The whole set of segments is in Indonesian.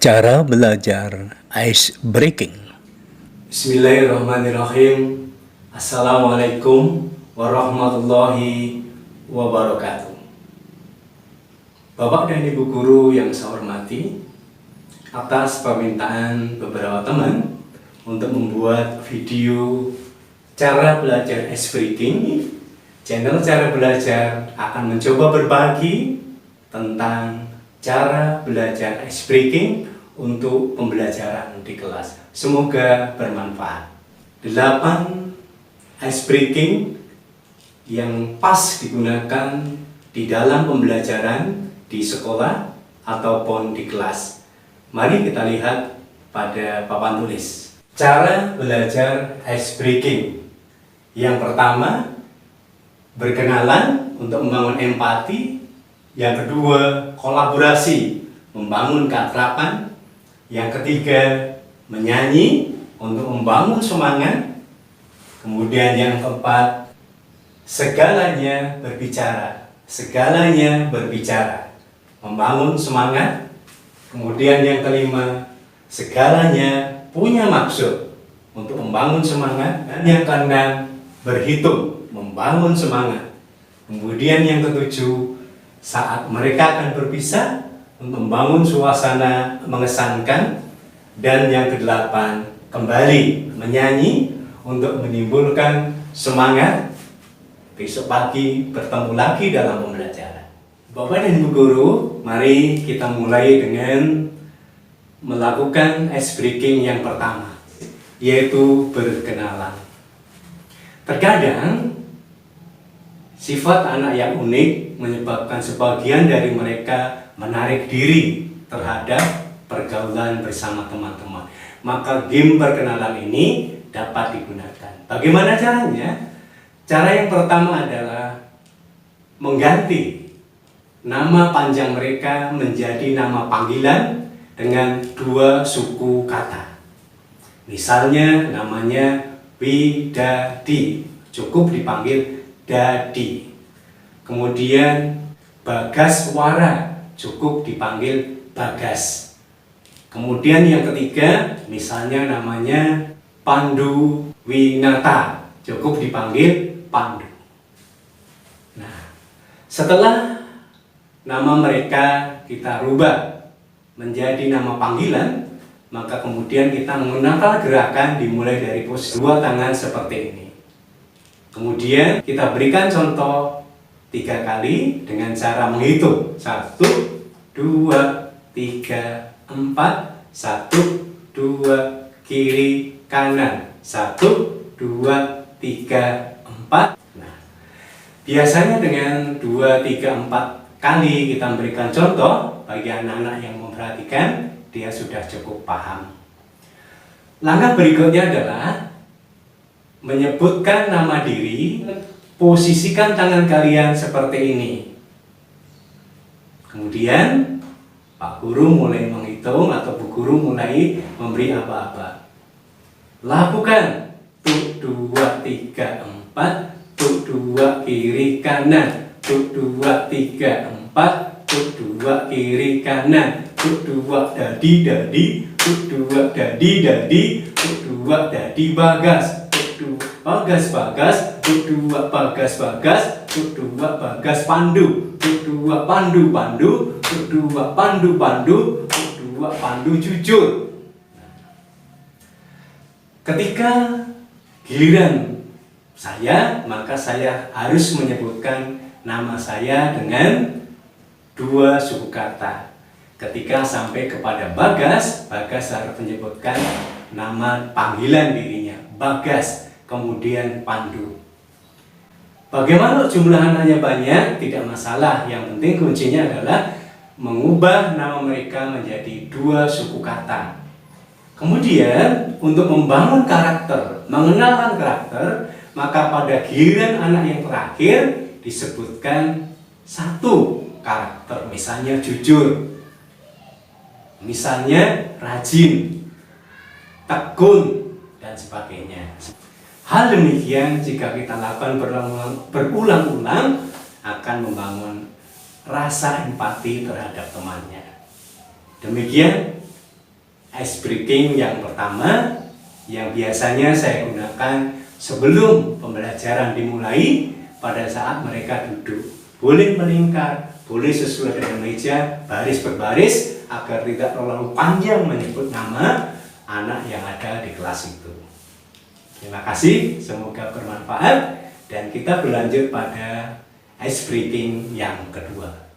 Cara belajar ice breaking. Bismillahirrahmanirrahim. Assalamualaikum warahmatullahi wabarakatuh. Bapak dan Ibu guru yang saya hormati, atas permintaan beberapa teman untuk membuat video cara belajar ice breaking, channel cara belajar akan mencoba berbagi tentang cara belajar ice breaking untuk pembelajaran di kelas. Semoga bermanfaat. 8 ice breaking yang pas digunakan di dalam pembelajaran di sekolah ataupun di kelas. Mari kita lihat pada papan tulis. Cara belajar ice breaking. Yang pertama, berkenalan untuk membangun empati. Yang kedua, kolaborasi, membangun keakraban. Yang ketiga, menyanyi untuk membangun semangat. Kemudian yang keempat, segalanya berbicara. Segalanya berbicara, membangun semangat. Kemudian yang kelima, segalanya punya maksud untuk membangun semangat. Dan yang keenam, berhitung, membangun semangat. Kemudian yang ketujuh, saat mereka akan berpisah, membangun suasana mengesankan. Dan yang kedelapan, kembali menyanyi untuk menimbulkan semangat. Besok pagi bertemu lagi dalam pembelajaran. Bapak dan Ibu guru, mari kita mulai dengan melakukan ice breaking yang pertama, yaitu berkenalan. Terkadang sifat anak yang unik menyebabkan sebagian dari mereka menarik diri terhadap pergaulan bersama teman-teman. Maka game perkenalan ini dapat digunakan. Bagaimana caranya? Cara yang pertama adalah mengganti nama panjang mereka menjadi nama panggilan dengan 2 suku kata. Misalnya namanya Widadi, cukup dipanggil Dadi. Kemudian Bagaswara, cukup dipanggil Bagas. Kemudian yang ketiga, misalnya namanya Pandu Winata, cukup dipanggil Pandu. Nah, setelah nama mereka kita rubah menjadi nama panggilan, maka kemudian kita mengenal gerakan dimulai dari posisi 2 tangan seperti ini. Kemudian kita berikan contoh 3 kali dengan cara menghitung 1, 2, 3, 4, 1, 2, kiri, kanan, 1, 2, 3, 4. Nah, biasanya dengan 2, 3, 4 kali kita memberikan contoh, bagi anak-anak yang memperhatikan, dia sudah cukup paham. Langkah berikutnya adalah menyebutkan nama diri. Posisikan tangan kalian seperti ini. Kemudian Pak Guru mulai menghitung atau Bu Guru mulai memberi aba-aba. Lakukan. 1, 2, 3, 4. 1, 2, kiri kanan. 1, 2, 3, 4. 1, 2, kiri kanan. 1, 2, dadi dadi. 1, 2, dadi dadi. 1, 2, dadi bagas. 1, 2, bagas bagas. 1, 2, bagas bagas. 1, 2, bagas pandu. 1, 2, pandu pandu. 1, 2, pandu pandu. 1, 2, pandu jujur. Ketika giliran saya, maka saya harus menyebutkan nama saya dengan 2 suku kata. Ketika sampai kepada Bagas, Bagas harus menyebutkan nama panggilan dirinya, Bagas, kemudian Pandu. Bagaimana jumlah anaknya banyak, tidak masalah. Yang penting kuncinya adalah mengubah nama mereka menjadi 2 suku kata. Kemudian untuk membangun karakter, mengenalkan karakter, maka pada giliran anak yang terakhir disebutkan 1 karakter. Misalnya jujur, misalnya rajin, tekun, dan sebagainya. Hal demikian jika kita lakukan berulang-ulang akan membangun rasa empati terhadap temannya. Demikian ice breaking yang pertama yang biasanya saya gunakan sebelum pembelajaran dimulai pada saat mereka duduk. Boleh melingkar, boleh sesuai dengan meja, baris berbaris agar tidak terlalu panjang menyebut nama anak yang ada di kelas itu. Terima kasih, semoga bermanfaat dan kita berlanjut pada ice breaking yang kedua.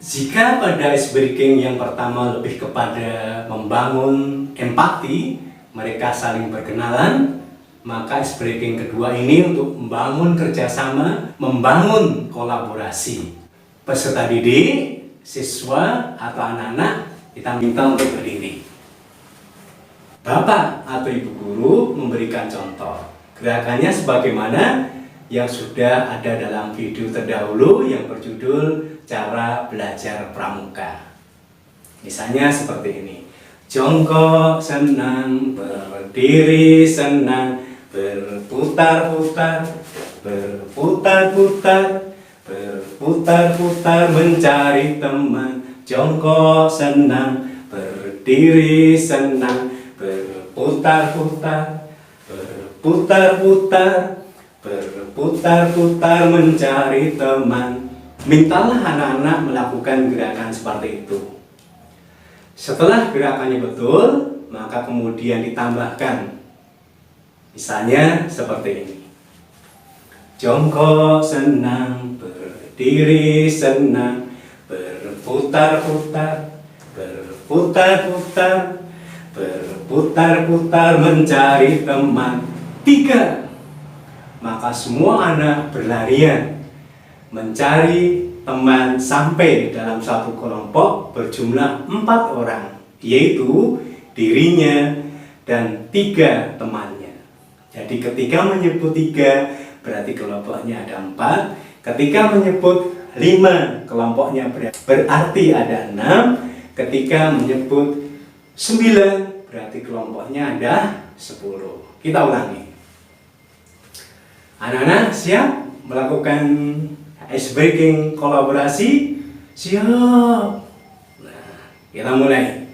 Jika pada ice breaking yang pertama lebih kepada membangun empati, mereka saling berkenalan, maka ice breaking kedua ini untuk membangun kerjasama, membangun kolaborasi. Peserta didik, siswa atau anak-anak kita minta untuk berdiri. Bapak atau ibu guru memberikan contoh. Gerakannya sebagaimana yang sudah ada dalam video terdahulu yang berjudul Cara Belajar Pramuka. Misalnya seperti ini. Jongkok senang, berdiri senang, berputar-putar, berputar-putar, berputar-putar mencari teman. Jongkok senang, berdiri senang, berputar-putar, berputar-putar, berputar-putar mencari teman. Mintalah anak-anak melakukan gerakan seperti itu. Setelah gerakannya betul, maka kemudian ditambahkan. Misalnya seperti ini. Jongkok senang, berdiri senang, berputar-putar, berputar-putar, berputar-putar mencari teman. 3. Maka semua anak berlarian mencari teman sampai dalam satu kelompok berjumlah 4 orang, yaitu dirinya dan 3 temannya. Jadi ketika menyebut 3 berarti kelompoknya ada 4, ketika menyebut 5 kelompoknya berarti ada 6, ketika menyebut 9 berarti kelompoknya ada 10. Kita ulangi. Anak-anak siap melakukan ice breaking kolaborasi? Siap. Nah, kita mulai.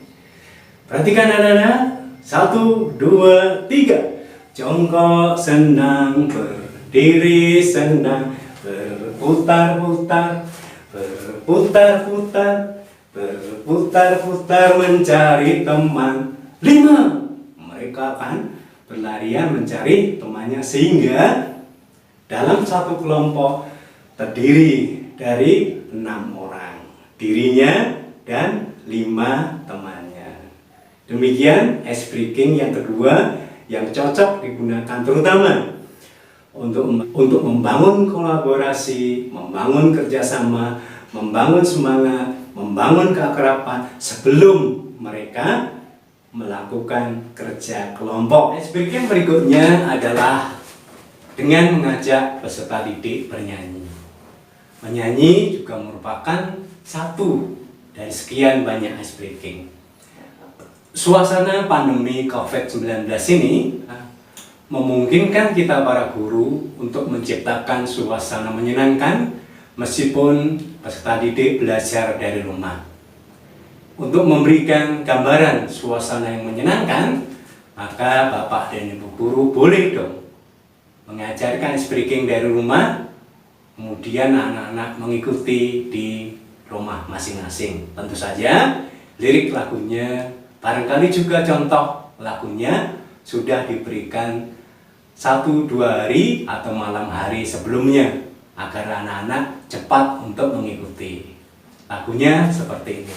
Perhatikan anak-anak. 1, 2, 3. Jongkok senang, berdiri senang, berputar-putar, berputar-putar, berputar-putar mencari teman. 5. Mereka akan berlarian mencari temannya sehingga dalam satu kelompok terdiri dari 6 orang, dirinya dan 5 temannya. Demikian ice breaking yang kedua yang cocok digunakan terutama untuk membangun kolaborasi, membangun kerjasama, membangun semangat, membangun keakraban sebelum mereka melakukan kerja kelompok. Ice breaking berikutnya adalah dengan mengajak peserta didik bernyanyi. Menyanyi juga merupakan satu dari sekian banyak ice breaking. Suasana pandemi COVID-19 ini memungkinkan kita para guru untuk menciptakan suasana menyenangkan meskipun peserta didik belajar dari rumah. Untuk memberikan gambaran suasana yang menyenangkan, maka Bapak dan Ibu guru boleh dong mengajarkan ice breaking dari rumah, kemudian anak-anak mengikuti di rumah masing-masing. Tentu saja lirik lagunya, barangkali juga contoh lagunya sudah diberikan 1-2 hari atau malam hari sebelumnya agar anak-anak cepat untuk mengikuti. Lagunya seperti ini.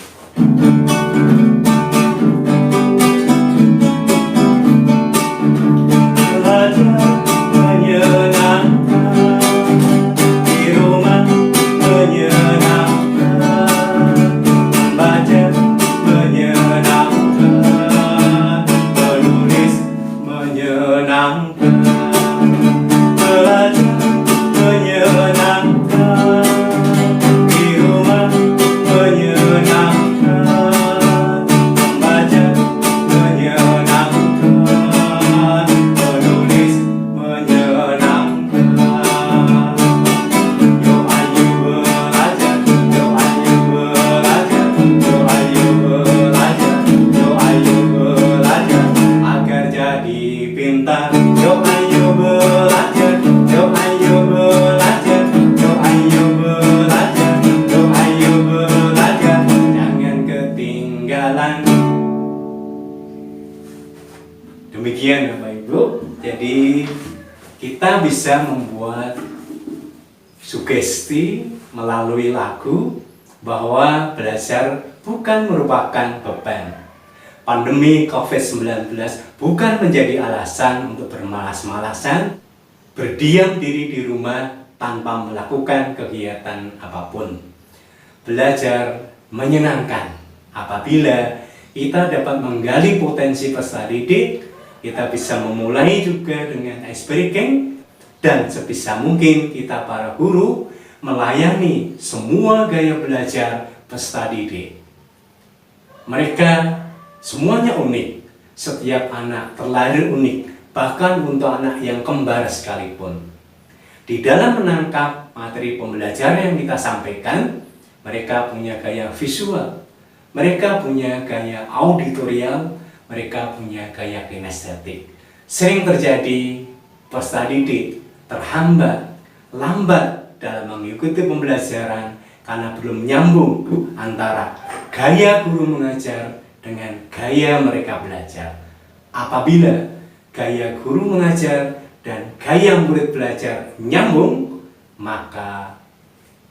ketinggalan. Demikian Bapak Ibu. Jadi kita bisa membuat sugesti melalui lagu bahwa belajar bukan merupakan beban. Pandemi COVID-19 bukan menjadi alasan untuk bermalas-malasan, berdiam diri di rumah tanpa melakukan kegiatan apapun. Belajar menyenangkan apabila kita dapat menggali potensi peserta didik. Kita bisa memulai juga dengan ice breaking, dan sebisa mungkin kita para guru melayani semua gaya belajar peserta didik. Mereka semuanya unik, setiap anak terlahir unik, bahkan untuk anak yang kembar sekalipun. Di dalam menangkap materi pembelajaran yang kita sampaikan, mereka punya gaya visual, mereka punya gaya auditorial, mereka punya gaya kinestetik. Sering terjadi peserta didik terhambat, lambat dalam mengikuti pembelajaran karena belum nyambung antara gaya guru mengajar dengan gaya mereka belajar. Apabila gaya guru mengajar dan gaya murid belajar nyambung, maka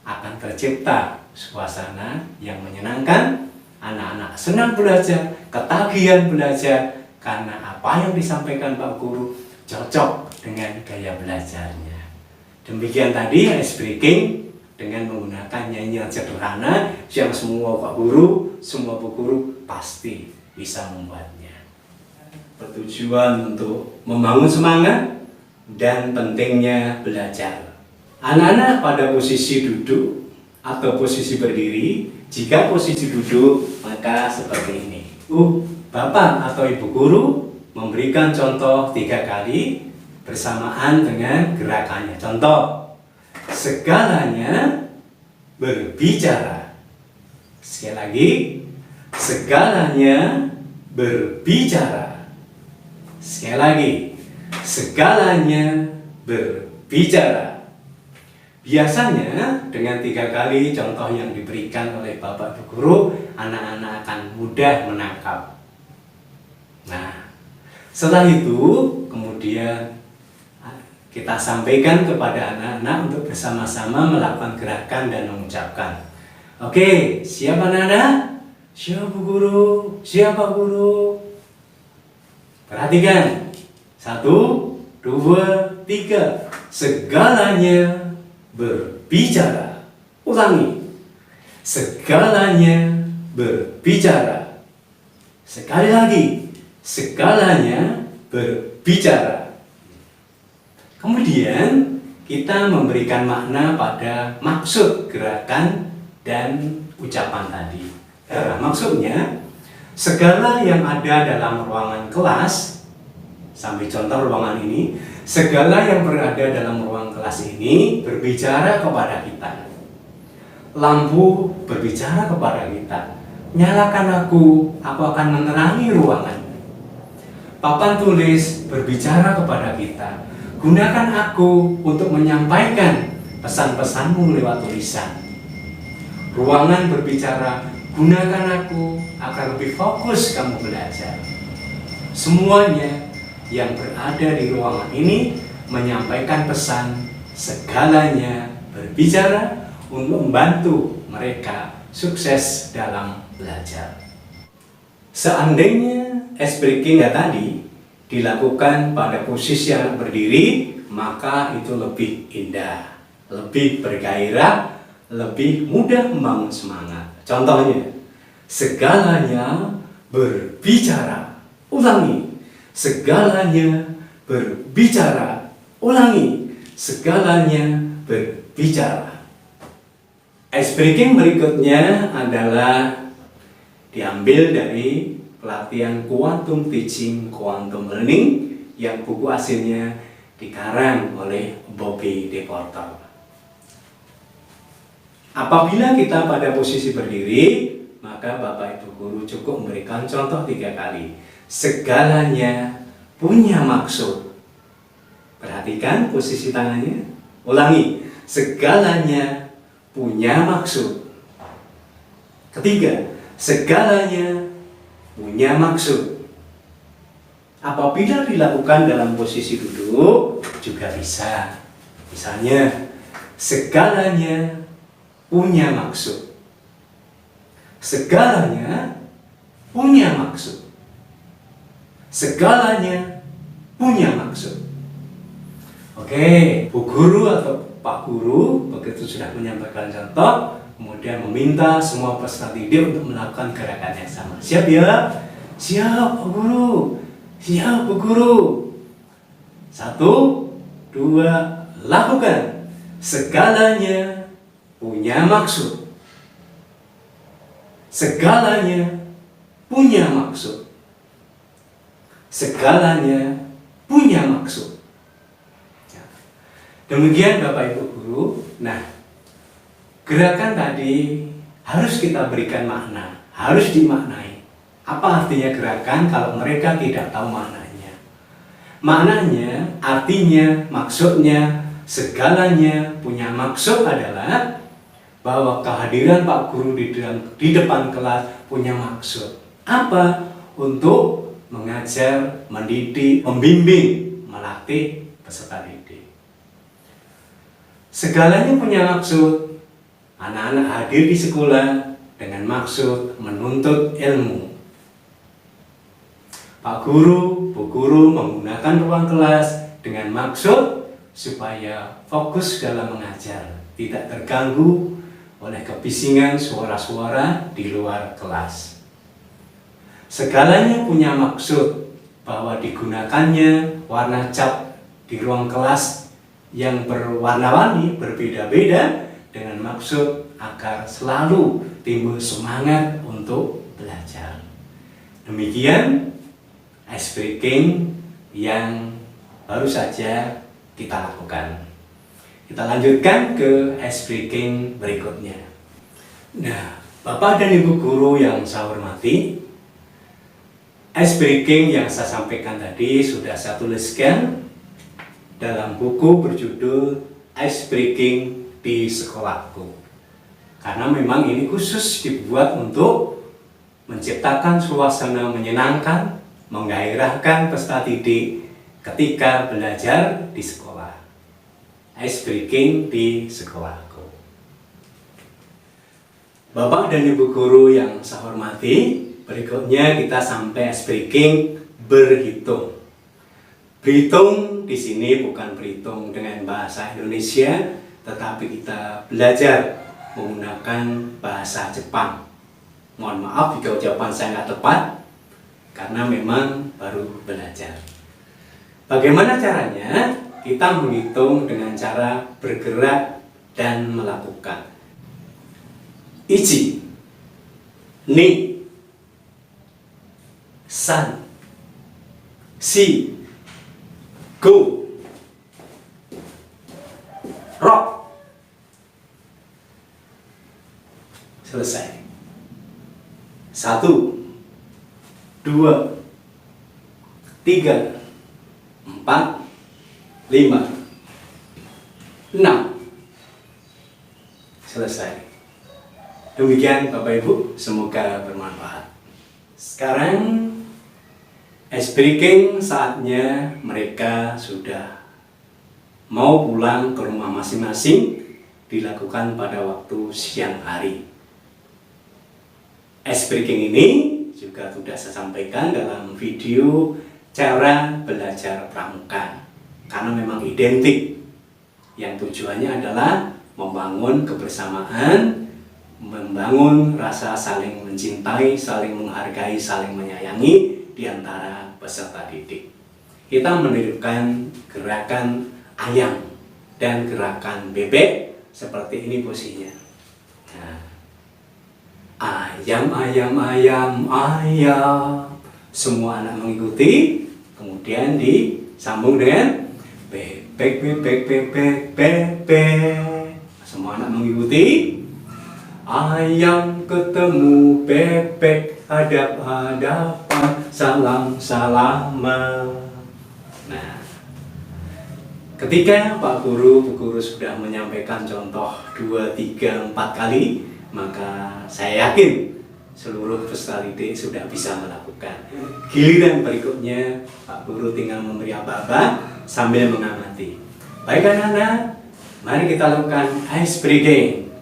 akan tercipta suasana yang menyenangkan. Anak-anak senang belajar, ketagihan belajar, karena apa yang disampaikan Pak Guru cocok dengan gaya belajarnya. Demikian tadi ice breaking dengan menggunakan nyanyian sederhana yang semua Pak Guru, semua Bu Guru pasti bisa membuatnya. Bertujuan untuk membangun semangat dan pentingnya belajar. Anak-anak pada posisi duduk atau posisi berdiri. Jika posisi duduk, maka seperti ini. Bapak atau Ibu Guru memberikan contoh 3 kali bersamaan dengan gerakannya. Contoh, segalanya berbicara. Sekali lagi, segalanya berbicara. Sekali lagi, segalanya berbicara. Biasanya dengan 3 kali contoh yang diberikan oleh Bapak Ibu Guru, anak-anak akan mudah menangkap. Nah, setelah itu kemudian kita sampaikan kepada anak-anak untuk bersama-sama melakukan gerakan dan mengucapkan. Oke, siap anak-anak? Siap Bu Guru? Siap Pak Guru? Perhatikan. 1, 2, 3. Segalanya berbicara. Ulangi. Segalanya berbicara. Sekali lagi. Segalanya berbicara. Kemudian kita memberikan makna pada maksud gerakan dan ucapan tadi. Maksudnya, segala yang ada dalam ruangan kelas, sambil contoh ruangan ini, segala yang berada dalam ruang kelas ini berbicara kepada kita. Lampu berbicara kepada kita. Nyalakan aku akan menerangi ruangan. Papan tulis berbicara kepada kita. Gunakan aku untuk menyampaikan pesan-pesanmu lewat tulisan. Ruangan berbicara, gunakan aku agar lebih fokus kamu belajar. Semuanya yang berada di ruangan ini menyampaikan pesan, segalanya berbicara untuk membantu mereka sukses dalam belajar. Seandainya ice breaking tadi dilakukan pada posisi yang berdiri, maka itu lebih indah, lebih bergairah, lebih mudah membangun semangat. Contohnya, segalanya berbicara. Ulangi. Segalanya berbicara. Ulangi. Segalanya berbicara. Ice breaking berikutnya adalah diambil dari pelatihan Quantum Teaching, Quantum Learning yang buku aslinya dikarang oleh Bobby DePorter. Apabila kita pada posisi berdiri, maka Bapak Ibu Guru cukup memberikan contoh 3 kali. Segalanya punya maksud. Perhatikan posisi tangannya. Ulangi. Segalanya punya maksud. Ketiga, segalanya punya maksud. Apabila dilakukan dalam posisi duduk juga bisa. Misalnya, segalanya punya maksud. Segalanya punya maksud. Segalanya punya maksud. Oke, Bu Guru atau Pak Guru begitu sudah menyampaikan contoh, kemudian meminta semua peserta didik untuk melakukan gerakan yang sama. Siap ya? Siap, Pak Guru. Siap, Bu Guru. 1, 2, lakukan. Segalanya punya maksud. Segalanya punya maksud. Segalanya punya maksud. Demikian Bapak Ibu Guru. Nah, gerakan tadi harus kita berikan makna, harus dimaknai. Apa artinya gerakan kalau mereka tidak tahu maknanya? Maknanya, artinya, maksudnya, segalanya punya maksud adalah bahwa kehadiran Pak Guru di depan kelas punya maksud. Apa? Untuk mengajar, mendidik, membimbing, melatih peserta didik. Segalanya punya maksud. Anak-anak hadir di sekolah dengan maksud menuntut ilmu. Pak Guru, Bu Guru menggunakan ruang kelas dengan maksud supaya fokus dalam mengajar, tidak terganggu oleh kebisingan suara-suara di luar kelas. Segalanya punya maksud bahwa digunakannya warna cat di ruang kelas yang berwarna-warni, berbeda-beda, dengan maksud agar selalu timbul semangat untuk belajar. Demikian ice breaking yang baru saja kita lakukan. Kita lanjutkan ke ice breaking berikutnya. Nah, Bapak dan Ibu Guru yang saya hormati, ice breaking yang saya sampaikan tadi sudah saya tuliskan dalam buku berjudul Ice Breaking di Sekolahku. Karena memang ini khusus dibuat untuk menciptakan suasana menyenangkan, menggairahkan peserta didik ketika belajar di sekolah. Ice breaking di sekolahku. Bapak dan Ibu Guru yang saya hormati, berikutnya kita sampai ice breaking berhitung. Berhitung di sini bukan berhitung dengan bahasa Indonesia, tetapi kita belajar menggunakan bahasa Jepang. Mohon maaf jika ucapan saya nggak tepat, karena memang baru belajar. Bagaimana caranya? Kita menghitung dengan cara bergerak dan melakukan. Ichi, ni, san, si, go, rock. Selesai. 1, 2, 3, 4, 5, 6. Selesai. Demikian Bapak Ibu, semoga bermanfaat. Sekarang ice breaking saatnya mereka sudah mau pulang ke rumah masing-masing, dilakukan pada waktu siang hari. Ice breaking ini juga sudah saya sampaikan dalam video cara belajar pramuka, karena memang identik. Yang tujuannya adalah membangun kebersamaan, membangun rasa saling mencintai, saling menghargai, saling menyayangi di antara peserta didik. Kita menirukan gerakan ayam dan gerakan bebek seperti ini posisinya. Nah, ayam, ayam, ayam, ayam. Semua anak mengikuti, kemudian disambung dengan bebek, bebek, bebek, bebek. Semua anak mengikuti. Ayam ketemu bebek, hadap-hadapan, salam-salaman. Nah, ketika Pak Guru, Bu Guru sudah menyampaikan contoh 2, 3, 4 kali, maka saya yakin seluruh peserta didik sudah bisa melakukan. Giliran berikutnya, Pak Guru tinggal memberi aba-aba sambil mengamati. Baik anak-anak, mari kita lakukan ice breaking.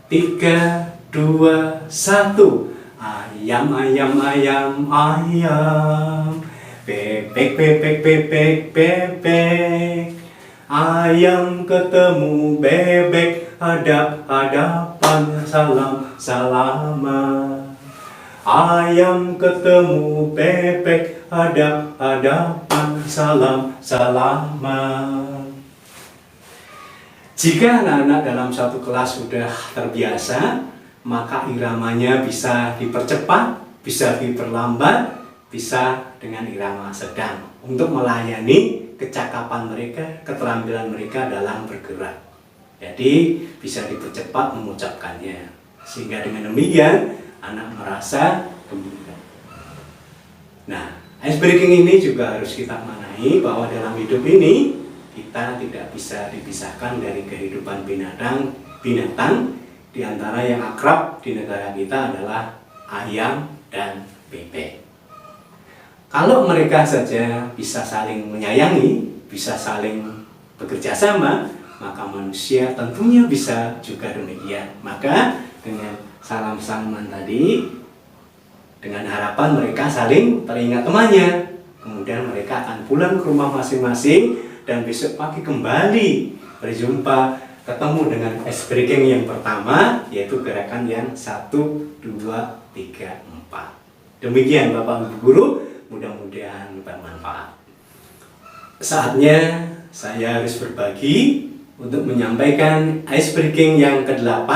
3, 2, 1. Ayam, ayam, ayam, ayam. Bebek, bebek, bebek, bebek. Ayam ketemu bebek, hadap-hadapan, salam-salaman. Ayam ketemu bebek, hadap-hadapan, salam-salaman. Jika anak-anak dalam satu kelas sudah terbiasa, maka iramanya bisa dipercepat, bisa diperlambat, bisa dengan irama sedang untuk melayani kecakapan mereka, keterampilan mereka dalam bergerak. Jadi bisa dipercepat mengucapkannya, sehingga dengan demikian anak merasa gembira. Nah, ice breaking ini juga harus kita maknai bahwa dalam hidup ini kita tidak bisa dipisahkan dari kehidupan binatang. Di antara yang akrab di negara kita adalah ayam dan bebek. Kalau mereka saja bisa saling menyayangi, bisa saling bekerja sama, maka manusia tentunya bisa juga demikian. Maka dengan salam-salaman tadi, dengan harapan mereka saling teringat temannya, kemudian mereka akan pulang ke rumah masing-masing dan besok pagi kembali berjumpa, ketemu dengan ice breaking yang pertama, yaitu gerakan yang 1, 2, 3, 4. Demikian Bapak Ibu Guru, mudah-mudahan bermanfaat. Saatnya saya harus berbagi untuk menyampaikan ice breaking yang ke-8,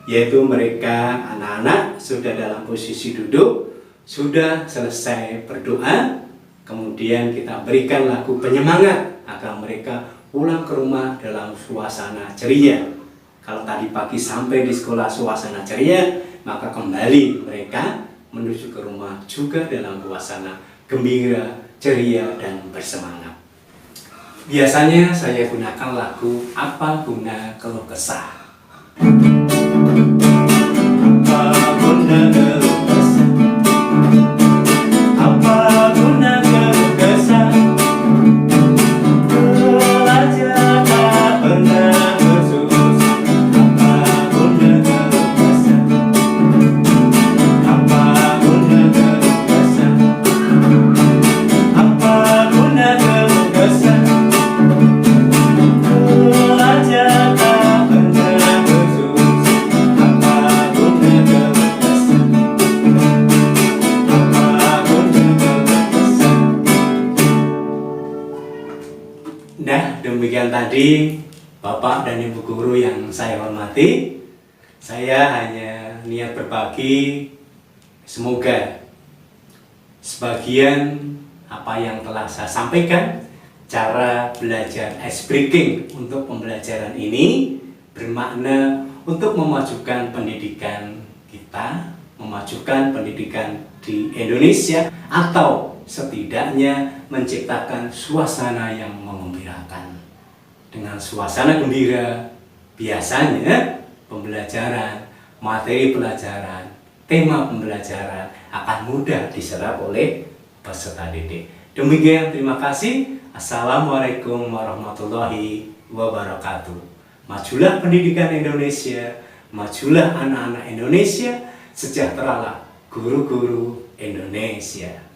yaitu mereka anak-anak sudah dalam posisi duduk, sudah selesai berdoa, kemudian kita berikan lagu penyemangat agar mereka pulang ke rumah dalam suasana ceria. Kalau tadi pagi sampai di sekolah suasana ceria, maka kembali mereka menuju ke rumah juga dalam suasana gembira, ceria, dan bersemangat. Biasanya saya gunakan lagu Apa Guna Keluh Kesah. Apa guna keluh kesah? Apa guna keluh kesah? Belajar tak pernah bersusah. Apa guna keluh kesah? Apa guna keluh kesah? Apa guna keluh kesah? Belajar tak pernah bersusah. Apa guna keluh kesah? Apa guna keluh kesah? Nah, demikian tadi Bapak dan Ibu Guru yang saya hormati. Saya hanya niat berbagi, semoga sebagian apa yang telah saya sampaikan, cara belajar ice breaking untuk pembelajaran ini bermakna untuk memajukan pendidikan kita, memajukan pendidikan di Indonesia, atau setidaknya menciptakan suasana yang mengembirakan. Dengan suasana gembira, biasanya pembelajaran, materi pelajaran, tema pembelajaran akan mudah diserap oleh peserta didik. Demikian, terima kasih. Assalamualaikum warahmatullahi wabarakatuh. Majulah pendidikan Indonesia, majulah anak-anak Indonesia, sejahteralah guru-guru Indonesia.